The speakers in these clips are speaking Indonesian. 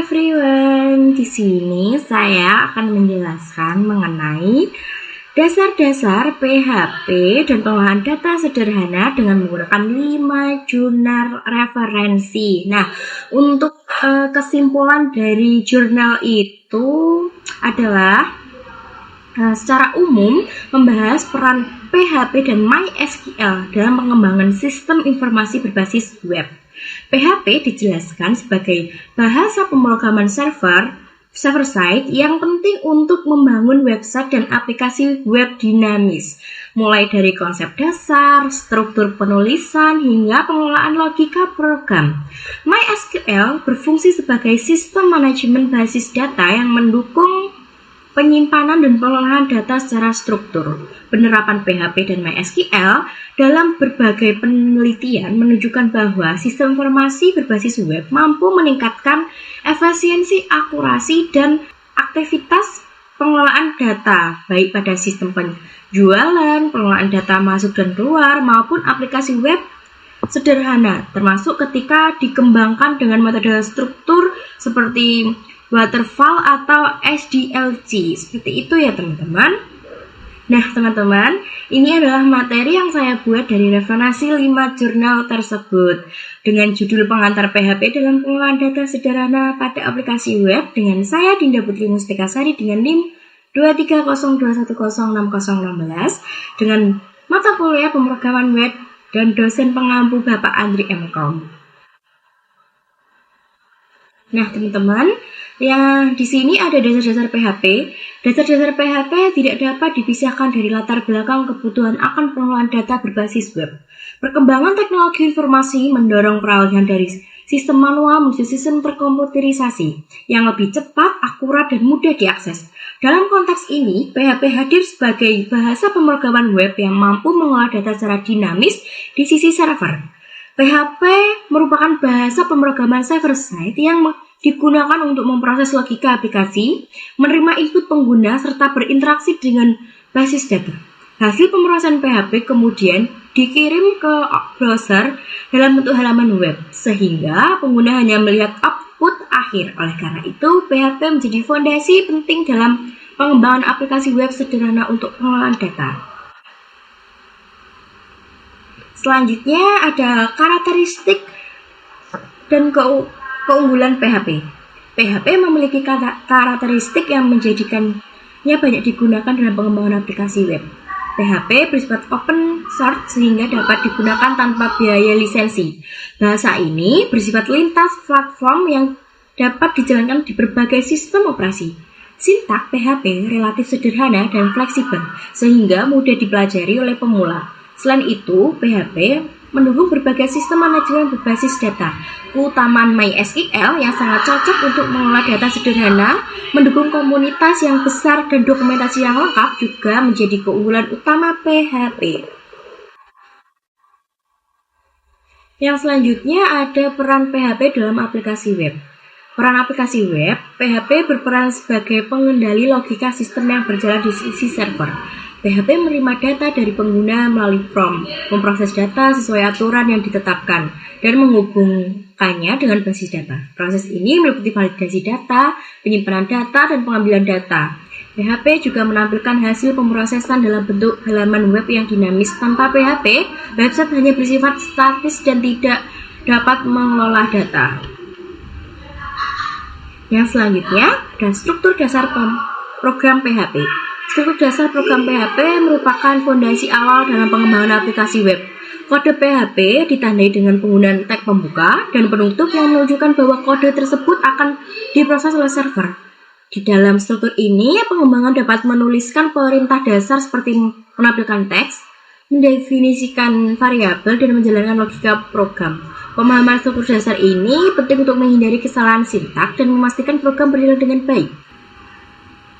everyone, di sini saya akan menjelaskan mengenai dasar-dasar PHP dan pengolahan data sederhana dengan menggunakan 5 jurnal referensi. Nah, untuk kesimpulan dari jurnal itu adalah secara umum membahas peran PHP dan MySQL dalam pengembangan sistem informasi berbasis web. PHP dijelaskan sebagai bahasa pemrograman server-side yang penting untuk membangun website dan aplikasi web dinamis, mulai dari konsep dasar, struktur penulisan, hingga pengelolaan logika program. MySQL berfungsi sebagai sistem manajemen basis data yang mendukung penyimpanan dan pengolahan data secara struktur. Penerapan PHP dan MySQL dalam berbagai penelitian menunjukkan bahwa sistem informasi berbasis web mampu meningkatkan efisiensi, akurasi, dan aktivitas pengelolaan data, baik pada sistem penjualan, pengelolaan data masuk dan keluar, maupun aplikasi web sederhana, termasuk ketika dikembangkan dengan metode struktur seperti waterfall atau SDLC. Seperti itu ya teman-teman. Nah teman-teman, ini adalah materi yang saya buat dari referensi 5 jurnal tersebut dengan judul pengantar PHP dalam pengolahan data sederhana pada aplikasi web dengan saya Dinda Putri Mustikasari dengan NIM 23021060016 dengan mata kuliah pemrograman web dan dosen pengampu Bapak Andri M.Com. Nah teman-teman, yang di sini ada dasar-dasar PHP. Dasar-dasar PHP tidak dapat dipisahkan dari latar belakang kebutuhan akan pengelolaan data berbasis web. Perkembangan teknologi informasi mendorong peralihan dari sistem manual menuju sistem terkomputerisasi yang lebih cepat, akurat, dan mudah diakses. Dalam konteks ini, PHP hadir sebagai bahasa pemrograman web yang mampu mengolah data secara dinamis di sisi server. PHP merupakan bahasa pemrograman server-side yang digunakan untuk memproses logika aplikasi, menerima input pengguna, serta berinteraksi dengan basis data. Hasil pemrosesan PHP kemudian dikirim ke browser dalam bentuk halaman web, sehingga pengguna hanya melihat output akhir. Oleh karena itu, PHP menjadi fondasi penting dalam pengembangan aplikasi web sederhana untuk pengelolaan data. Selanjutnya ada karakteristik dan keunggulan PHP. PHP memiliki karakteristik yang menjadikannya banyak digunakan dalam pengembangan aplikasi web. PHP bersifat open source sehingga dapat digunakan tanpa biaya lisensi. Bahasa ini bersifat lintas platform yang dapat dijalankan di berbagai sistem operasi. Sintak PHP relatif sederhana dan fleksibel sehingga mudah dipelajari oleh pemula. Selain itu, PHP mendukung berbagai sistem manajemen berbasis data. Keutamaan MySQL yang sangat cocok untuk mengolah data sederhana, mendukung komunitas yang besar dan dokumentasi yang lengkap juga menjadi keunggulan utama PHP. Yang selanjutnya ada peran PHP dalam aplikasi web. Peran aplikasi web, PHP berperan sebagai pengendali logika sistem yang berjalan di sisi server. PHP menerima data dari pengguna melalui prompt, memproses data sesuai aturan yang ditetapkan, dan menghubungkannya dengan basis data. Proses ini meliputi validasi data, penyimpanan data, dan pengambilan data. PHP juga menampilkan hasil pemrosesan dalam bentuk halaman web yang dinamis. Tanpa PHP, website hanya bersifat statis dan tidak dapat mengelola data. Yang selanjutnya, ada struktur dasar program PHP. Struktur dasar program PHP merupakan fondasi awal dalam pengembangan aplikasi web. Kode PHP ditandai dengan penggunaan tag pembuka dan penutup yang menunjukkan bahwa kode tersebut akan diproses oleh server. Di dalam struktur ini, pengembangan dapat menuliskan perintah dasar seperti menampilkan teks, mendefinisikan variabel, dan menjalankan logika program. Pemahaman struktur dasar ini penting untuk menghindari kesalahan sintak dan memastikan program berjalan dengan baik.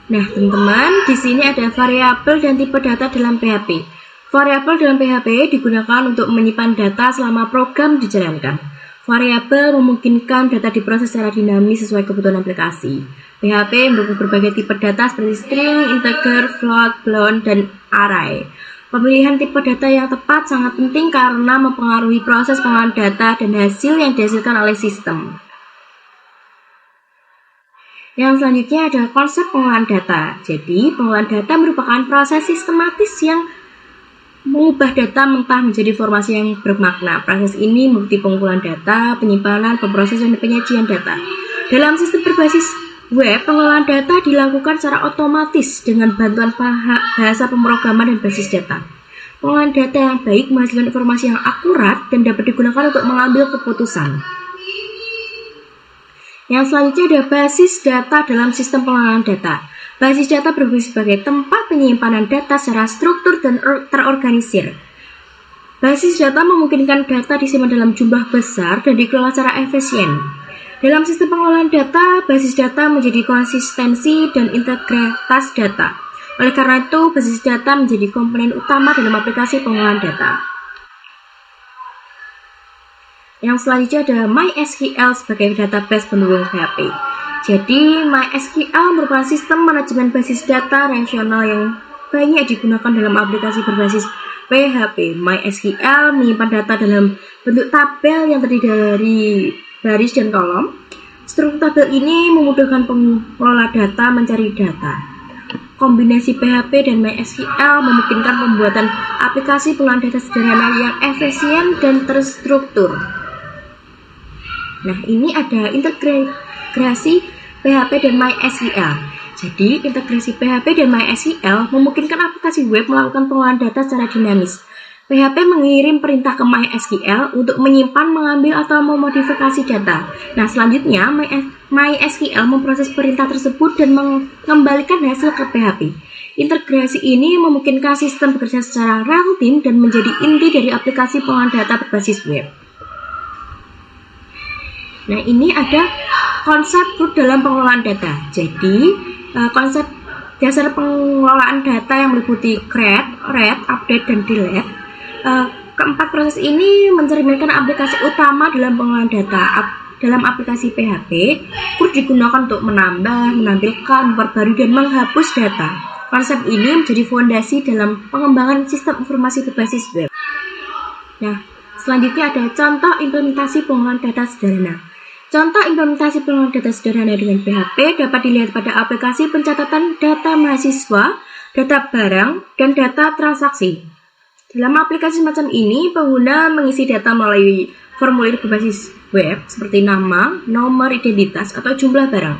Nah, teman-teman, di sini ada variabel dan tipe data dalam PHP. Variabel dalam PHP digunakan untuk menyimpan data selama program dijalankan. Variabel memungkinkan data diproses secara dinamis sesuai kebutuhan aplikasi. PHP mendukung berbagai tipe data seperti string, integer, float, boolean, dan array. Pemilihan tipe data yang tepat sangat penting karena mempengaruhi proses pengolahan data dan hasil yang dihasilkan oleh sistem. Yang selanjutnya ada konsep pengolahan data. Jadi, pengolahan data merupakan proses sistematis yang mengubah data mentah menjadi informasi yang bermakna. Proses ini meliputi pengumpulan data, penyimpanan, pemrosesan, dan penyajian data. Dalam sistem berbasis web, pengolahan data dilakukan secara otomatis dengan bantuan bahasa pemrograman dan basis data. Pengolahan data yang baik menghasilkan informasi yang akurat dan dapat digunakan untuk mengambil keputusan. Yang selanjutnya ada basis data dalam sistem pengolahan data. Basis data berfungsi sebagai tempat penyimpanan data secara struktur dan terorganisir. Basis data memungkinkan data disimpan dalam jumlah besar dan dikelola secara efisien. Dalam sistem pengolahan data, basis data menjadi konsistensi dan integritas data. Oleh karena itu, basis data menjadi komponen utama dalam aplikasi pengolahan data. Yang selanjutnya ada MySQL sebagai database pendukung PHP. Jadi, MySQL merupakan sistem manajemen basis data relasional yang banyak digunakan dalam aplikasi berbasis PHP. MySQL menyimpan data dalam bentuk tabel yang terdiri dari baris dan kolom. Struktur tabel ini memudahkan pengelola data mencari data. Kombinasi PHP dan MySQL memungkinkan pembuatan aplikasi pengolahan data sederhana yang efisien dan terstruktur. Nah, ini ada integrasi PHP dan MySQL. Jadi, integrasi PHP dan MySQL memungkinkan aplikasi web melakukan pengolahan data secara dinamis. PHP mengirim perintah ke MySQL untuk menyimpan, mengambil, atau memodifikasi data. Nah, selanjutnya MySQL memproses perintah tersebut dan mengembalikan hasil ke PHP. Integrasi ini memungkinkan sistem bekerja secara real-time dan menjadi inti dari aplikasi pengolahan data berbasis web. Nah, ini ada konsep root dalam pengelolaan data. Jadi, konsep dasar pengelolaan data yang meliputi create, read, update, dan delete. Keempat proses ini mencerminkan aplikasi utama dalam pengelolaan data. Dalam aplikasi PHP, root digunakan untuk menambah, menampilkan, memperbarui, dan menghapus data. Konsep ini menjadi fondasi dalam pengembangan sistem informasi berbasis web. Nah, selanjutnya ada contoh implementasi pengolahan data sederhana. Contoh implementasi pengolahan data sederhana dengan PHP dapat dilihat pada aplikasi pencatatan data mahasiswa, data barang, dan data transaksi. Dalam aplikasi semacam ini, pengguna mengisi data melalui formulir berbasis web seperti nama, nomor identitas, atau jumlah barang.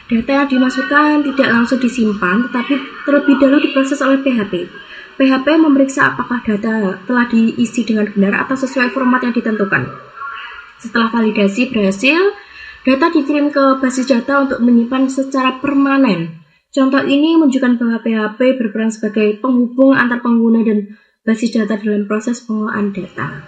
Data yang dimasukkan tidak langsung disimpan, tetapi terlebih dahulu diproses oleh PHP. PHP memeriksa apakah data telah diisi dengan benar atau sesuai format yang ditentukan. Setelah validasi berhasil, data dikirim ke basis data untuk menyimpan secara permanen. Contoh ini menunjukkan bahwa PHP berperan sebagai penghubung antar pengguna dan basis data dalam proses pengolahan data.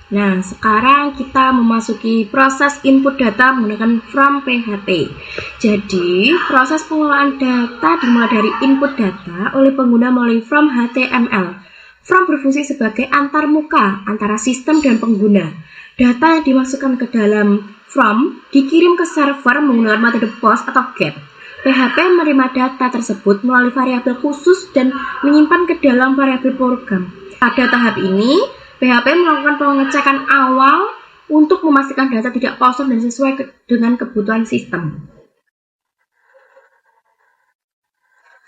Nah, sekarang kita memasuki proses input data menggunakan from PHP. Jadi, proses pengolahan data dimulai dari input data oleh pengguna melalui from HTML. From berfungsi sebagai antarmuka antara sistem dan pengguna. Data yang dimasukkan ke dalam from dikirim ke server menggunakan metode POST atau GET. PHP menerima data tersebut melalui variabel khusus dan menyimpan ke dalam variabel program. Pada tahap ini, PHP melakukan pengecekan awal untuk memastikan data tidak kosong dan sesuai dengan kebutuhan sistem.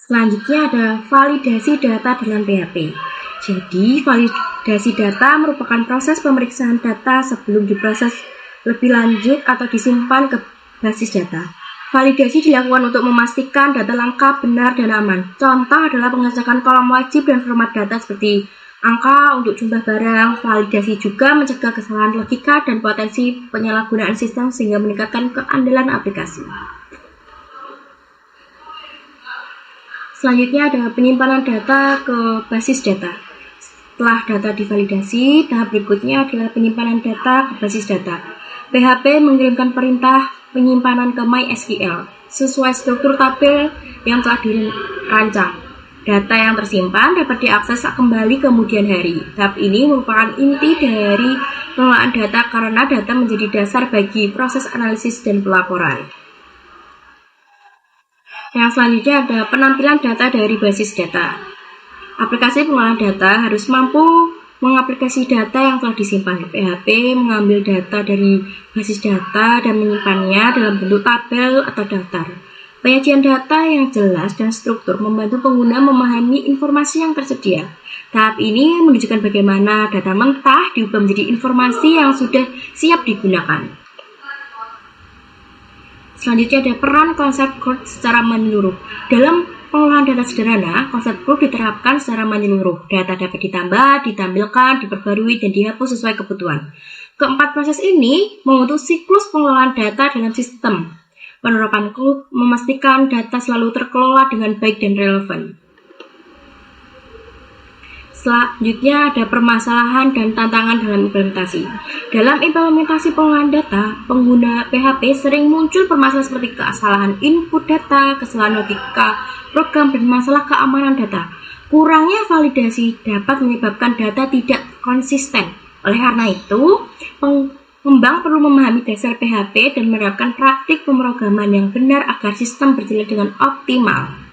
Selanjutnya ada validasi data dalam PHP. Jadi, validasi data merupakan proses pemeriksaan data sebelum diproses lebih lanjut atau disimpan ke basis data. Validasi dilakukan untuk memastikan data lengkap, benar, dan aman. Contoh adalah pengecekan kolom wajib dan format data seperti angka untuk jumlah barang. Validasi juga mencegah kesalahan logika dan potensi penyalahgunaan sistem sehingga meningkatkan keandalan aplikasi. Selanjutnya ada penyimpanan data ke basis data. Setelah data divalidasi, tahap berikutnya adalah penyimpanan data ke basis data. PHP mengirimkan perintah penyimpanan ke MySQL sesuai struktur tabel yang telah dirancang. Data yang tersimpan dapat diakses kembali kemudian hari. Tahap ini merupakan inti dari pengelolaan data karena data menjadi dasar bagi proses analisis dan pelaporan. Yang selanjutnya ada penampilan data dari basis data. Aplikasi pengolahan data harus mampu mengaplikasi data yang telah disimpan. PHP mengambil data dari basis data dan menyimpannya dalam bentuk tabel atau daftar. Penyajian data yang jelas dan struktur membantu pengguna memahami informasi yang tersedia. Tahap ini menunjukkan bagaimana data mentah diubah menjadi informasi yang sudah siap digunakan. Selanjutnya ada peran konsep group secara menyeluruh. Dalam pengolahan data sederhana, konsep group diterapkan secara menyeluruh. Data dapat ditambah, ditampilkan, diperbarui, dan dihapus sesuai kebutuhan. Keempat proses ini membentuk siklus pengelolaan data dalam sistem. Penerapan group memastikan data selalu terkelola dengan baik dan relevan. Selanjutnya ada permasalahan dan tantangan dalam implementasi. Dalam implementasi pengolahan data, pengguna PHP sering muncul permasalahan seperti kesalahan input data, kesalahan logika program, dan masalah keamanan data. Kurangnya validasi dapat menyebabkan data tidak konsisten. Oleh karena itu, pengembang perlu memahami dasar PHP dan menerapkan praktik pemrograman yang benar agar sistem berjalan dengan optimal.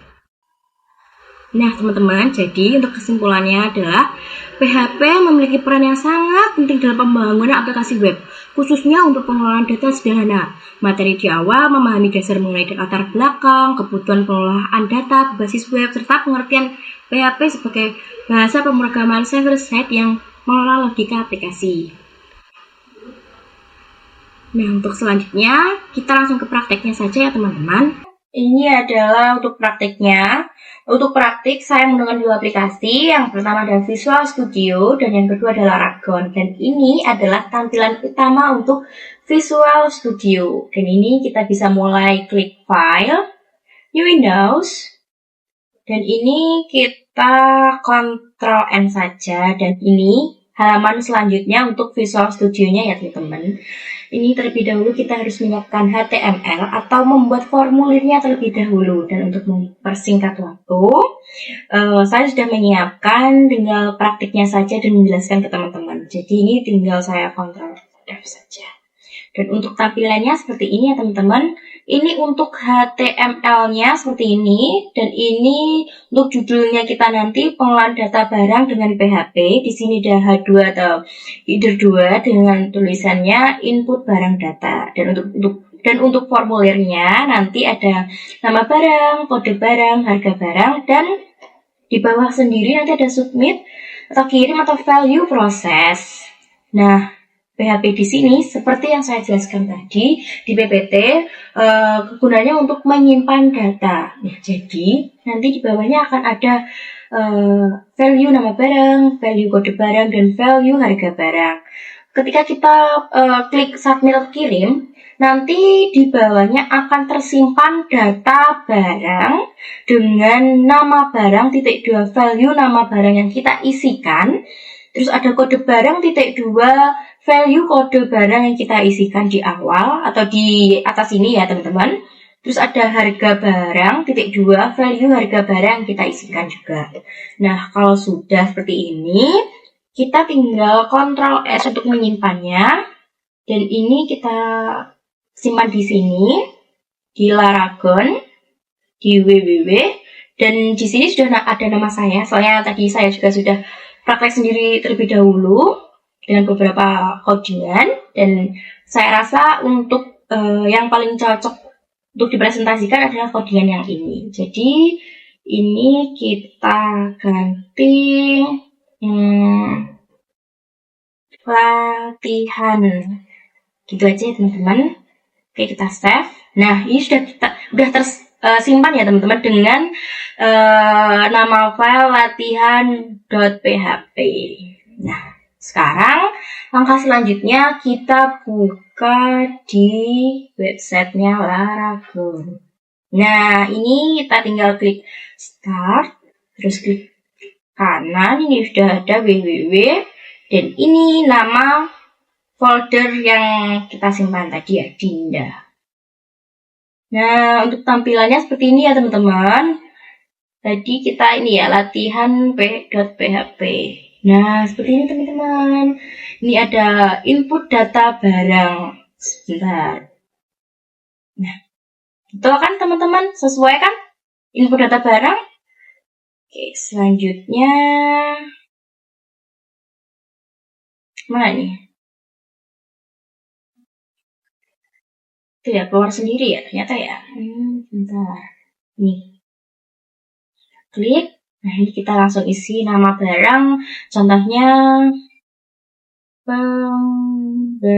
Nah, teman-teman, jadi untuk kesimpulannya adalah PHP memiliki peran yang sangat penting dalam pembangunan aplikasi web, khususnya untuk pengelolaan data sederhana. Materi di awal memahami dasar mengenai latar belakang, kebutuhan pengelolaan data berbasis web, serta pengertian PHP sebagai bahasa pemrograman server-side yang mengelola logika aplikasi. Nah, untuk selanjutnya, kita langsung ke prakteknya saja ya teman-teman. Ini adalah untuk praktiknya. Untuk praktik, saya menggunakan dua aplikasi. Yang pertama adalah Visual Studio dan yang kedua adalah Aragon. Dan ini adalah tampilan utama untuk Visual Studio. Dan ini kita bisa mulai klik File, New Windows. Dan ini kita Ctrl N saja. Dan ini halaman selanjutnya untuk Visual Studio-nya ya teman-teman. Ini terlebih dahulu kita harus menyiapkan HTML atau membuat formulirnya terlebih dahulu. Dan untuk mempersingkat waktu, saya sudah menyiapkan, tinggal praktiknya saja dan menjelaskan ke teman-teman. Jadi ini tinggal saya Ctrl F saja. Dan untuk tampilannya seperti ini ya teman-teman. Ini untuk HTML-nya seperti ini, dan ini untuk judulnya kita nanti pengolahan data barang dengan PHP. Di sini ada H2 atau header 2 dengan tulisannya input barang data. Dan untuk formulirnya nanti ada nama barang, kode barang, harga barang, dan di bawah sendiri nanti ada submit atau kirim atau value proses. Nah, PHP di sini seperti yang saya jelaskan tadi di PPT, kegunaannya untuk menyimpan data. Nah, jadi nanti di bawahnya akan ada value nama barang, value kode barang, dan value harga barang. Ketika kita klik submit kirim, nanti di bawahnya akan tersimpan data barang dengan nama barang titik 2 value nama barang yang kita isikan. Terus ada kode barang titik 2 value kode barang yang kita isikan di awal atau di atas ini ya teman-teman. Terus ada harga barang titik 2 value harga barang yang kita isikan juga. Nah, kalau sudah seperti ini, kita tinggal Ctrl S untuk menyimpannya. Dan ini kita simpan di sini di Laragon, di www, dan di sini sudah ada nama saya. Soalnya tadi saya juga sudah praktek sendiri terlebih dahulu dengan beberapa codingan, dan saya rasa untuk yang paling cocok untuk dipresentasikan adalah codingan yang ini. Jadi ini kita ganti latihan gitu aja ya teman-teman. Oke, kita save. Nah, ini sudah tersimpan ya teman-teman dengan nama file latihan.php. Nah, sekarang langkah selanjutnya kita buka di websitenya Laragon. Nah, ini kita tinggal klik start, terus klik kanan, ini sudah ada www, dan ini nama folder yang kita simpan tadi ya, Dinda. Nah, untuk tampilannya seperti ini ya teman-teman. Tadi kita ini ya, latihan.php. Nah, seperti ini teman-teman. Ini ada input data barang. Sebentar. Nah, itu kan teman-teman, sesuai kan? Input data barang. Oke, selanjutnya Mana nih? Itu ya, keluar sendiri ya ternyata ya. Bentar. Nih, klik. Nah, ini kita langsung isi nama barang. Contohnya penggaris.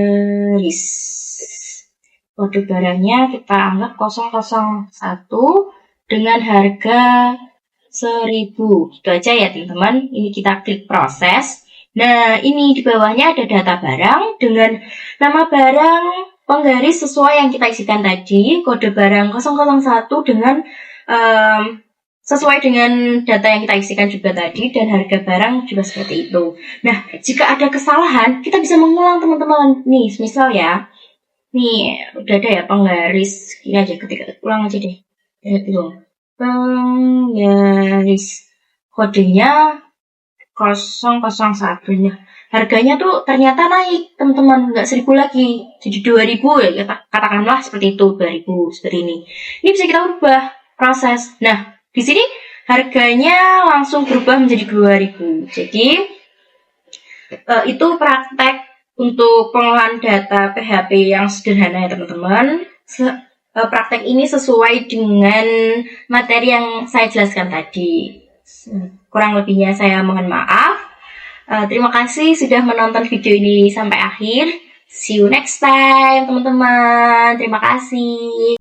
Kode barangnya kita anggap 001 dengan harga 1000. Itu aja ya teman-teman. Ini kita klik proses. Nah, ini di bawahnya ada data barang dengan nama barang, penggaris sesuai yang kita isikan tadi, kode barang 001 dengan sesuai dengan data yang kita isikan juga tadi, dan harga barang juga seperti itu. Nah, jika ada kesalahan, kita bisa mengulang teman-teman. Nih, misal ya, nih udah ada ya penggaris, ini aja ketika ulang aja deh. Itu penggaris, kodenya 001. Nah, harganya tuh ternyata naik teman-teman, nggak 1000 lagi, jadi 2000 ya, katakanlah seperti itu, 2000 seperti ini. Ini bisa kita ubah proses. Nah, di sini harganya langsung berubah menjadi 2000. Jadi itu praktek untuk pengolahan data PHP yang sederhana ya teman-teman. Praktek ini sesuai dengan materi yang saya jelaskan tadi. Kurang lebihnya saya mohon maaf. Terima kasih sudah menonton video ini sampai akhir. See you next time teman-teman. Terima kasih.